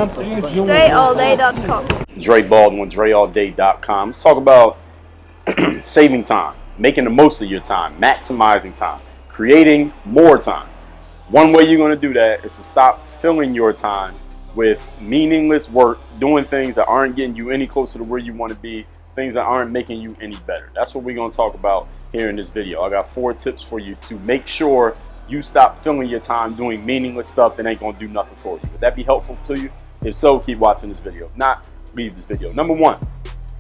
DreAllDay.com. Dre Baldwin, DreAllDay.com. Let's talk about saving time, making the most of your time, maximizing time, creating more time. One way you're going to do that is to stop filling your time with meaningless work, doing things that aren't getting you any closer to where you want to be, things that aren't making you any better. That's what we're going to talk about here in this video. I got 4 tips for you to make sure you stop filling your time doing meaningless stuff that ain't going to do nothing for you. Would that be helpful to you? If so, keep watching this video. If not, leave this video. Number 1,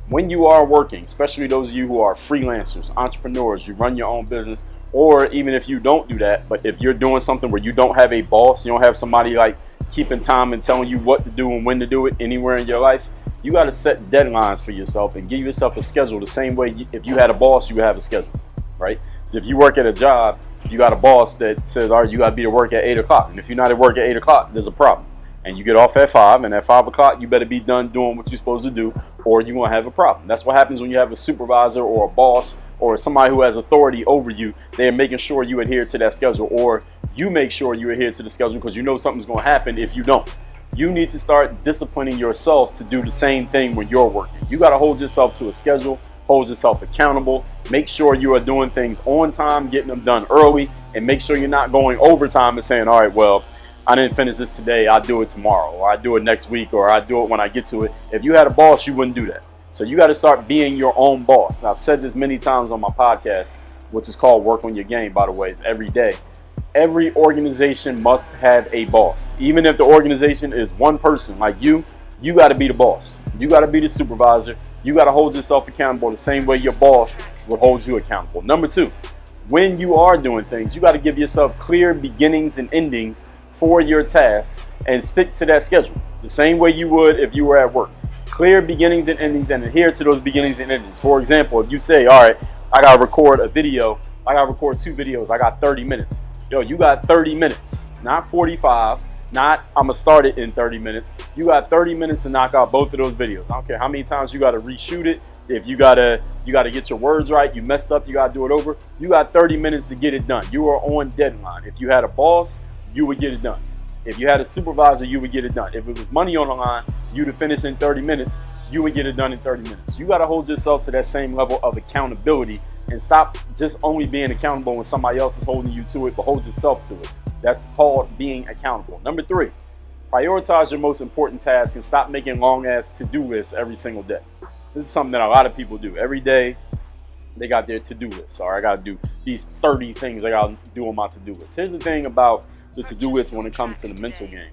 when you are working, especially those of you who are freelancers, entrepreneurs, you run your own business, or even if you don't do that, but if you're doing something where you don't have a boss, you don't have somebody like keeping time and telling you what to do and when to do it anywhere in your life, you got to set deadlines for yourself and give yourself a schedule the same way if you had a boss, you would have a schedule, right? So if you work at a job, you got a boss that says, all right, you got to be at work at 8 o'clock. And if you're not at work at 8 o'clock, there's a problem. And you get off at 5, and at 5 o'clock, you better be done doing what you're supposed to do, or you're going to have a problem. That's what happens when you have a supervisor or a boss or somebody who has authority over you. They're making sure you adhere to that schedule, or you make sure you adhere to the schedule because you know something's going to happen if you don't. You need to start disciplining yourself to do the same thing when you're working. You got to hold yourself to a schedule, hold yourself accountable, make sure you are doing things on time, getting them done early, and make sure you're not going overtime and saying, all right, well, I didn't finish this today, I'll do it tomorrow, or I'll do it next week, or I'll do it when I get to it. If you had a boss, you wouldn't do that. So you got to start being your own boss. I've said this many times on my podcast, which is called Work on Your Game, by the way. It's every day. Every organization must have a boss. Even if the organization is one person like you got to be the boss. You got to be the supervisor. You got to hold yourself accountable the same way your boss will hold you accountable. Number 2, when you are doing things, you got to give yourself clear beginnings and endings for your tasks and stick to that schedule the same way you would if you were at work. Clear beginnings and endings and adhere to those beginnings and endings. For example, if you say, all right, I got to record a video, I got to record 2 videos, I got 30 minutes. Yo, you got 30 minutes, not 45, not I'm going to start it in 30 minutes. You got 30 minutes to knock out both of those videos. I don't care how many times you got to reshoot it. If you got to get your words right, you messed up, you got to do it over. You got 30 minutes to get it done. You are on deadline. If you had a boss, you would get it done. If you had a supervisor, you would get it done. If it was money on the line, you to finish in 30 minutes, you would get it done in 30 minutes. You got to hold yourself to that same level of accountability and stop just only being accountable when somebody else is holding you to it, but hold yourself to it. That's called being accountable. Number 3, prioritize your most important tasks and stop making long-ass to-do lists every single day. This is something that a lot of people do. Every day, they got their to-do list. All right, I got to do these 30 things I got to do on my to-do list. Here's the thing about the to-do list when it comes to the mental game.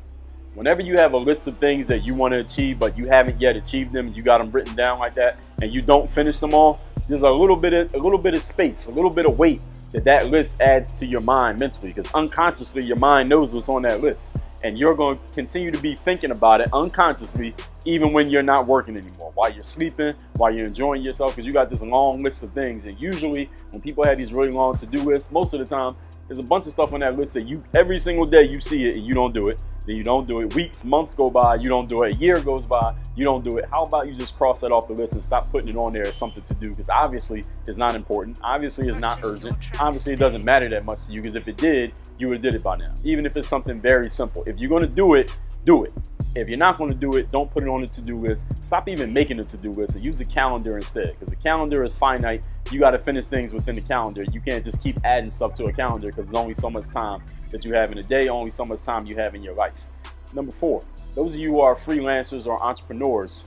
Whenever you have a list of things that you want to achieve, but you haven't yet achieved them, you got them written down like that, and you don't finish them all, there's a little bit of space, a little bit of weight that list adds to your mind mentally, because unconsciously your mind knows what's on that list. And you're going to continue to be thinking about it unconsciously, even when you're not working anymore, while you're sleeping, while you're enjoying yourself, because you got this long list of things. And usually when people have these really long to-do lists, most of the time, there's a bunch of stuff on that list that you, every single day you see it and you don't do it. Then you don't do it. Weeks, months go by, you don't do it. A year goes by, you don't do it. How about you just cross that off the list and stop putting it on there as something to do? Because obviously it's not important. Obviously it's not urgent. Obviously it doesn't matter that much to you, because if it did, you would have did it by now. Even if it's something very simple. If you're going to do it, do it. If you're not going to do it, don't put it on the to-do list. Stop even making a to-do list and use the calendar instead, because the calendar is finite. You got to finish things within the calendar. You can't just keep adding stuff to a calendar, because there's only so much time that you have in a day, only so much time you have in your life. Number 4, those of you who are freelancers or entrepreneurs,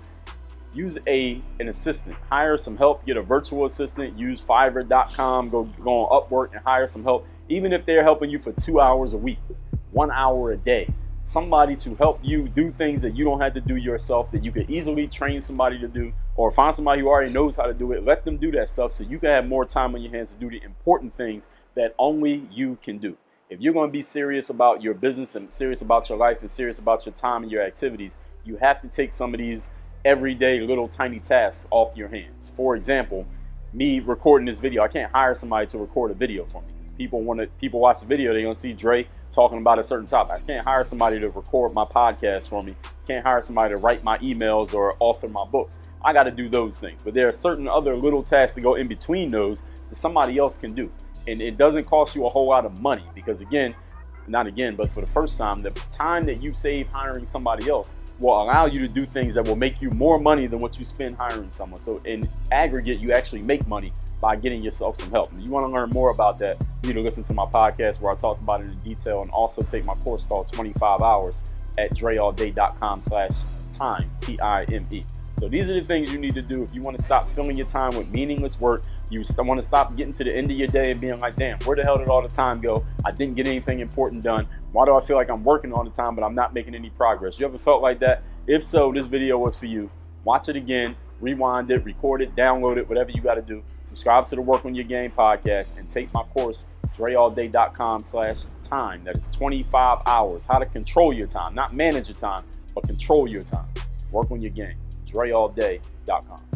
use an assistant. Hire some help. Get a virtual assistant. Use Fiverr.com. Go on Upwork and hire some help. Even if they're helping you for 2 hours a week, 1 hour a day. Somebody to help you do things that you don't have to do yourself, that you could easily train somebody to do, or find somebody who already knows how to do it. Let them do that stuff so you can have more time on your hands to do the important things that only you can do. If you're going to be serious about your business and serious about your life and serious about your time and your activities, you have to take some of these everyday little tiny tasks off your hands. For example, me recording this video, I can't hire somebody to record a video for me. People watch the video, they're gonna see Dre talking about a certain topic. I can't hire somebody to record my podcast for me. Can't hire somebody to write my emails or author my books. I got to do those things. But there are certain other little tasks to go in between those that somebody else can do. And it doesn't cost you a whole lot of money, because again, not again, but for the first time, the time that you save hiring somebody else will allow you to do things that will make you more money than what you spend hiring someone. So in aggregate, you actually make money by getting yourself some help. And you want to learn more about that, you need to listen to my podcast where I talk about it in detail, and also take my course called 25 Hours at dreallday.com/time, T-I-M-E. So these are the things you need to do if you want to stop filling your time with meaningless work. You want to stop getting to the end of your day and being like, damn, where the hell did all the time go? I didn't get anything important done. Why do I feel like I'm working all the time but I'm not making any progress? You ever felt like that? If so, this video was for you. Watch it again, rewind it, record it, download it, whatever you got to do. Subscribe to the Work on Your Game podcast and take my course, dreallday.com/time. That is 25 hours. How to control your time, not manage your time, but control your time. Work on your game. dreallday.com.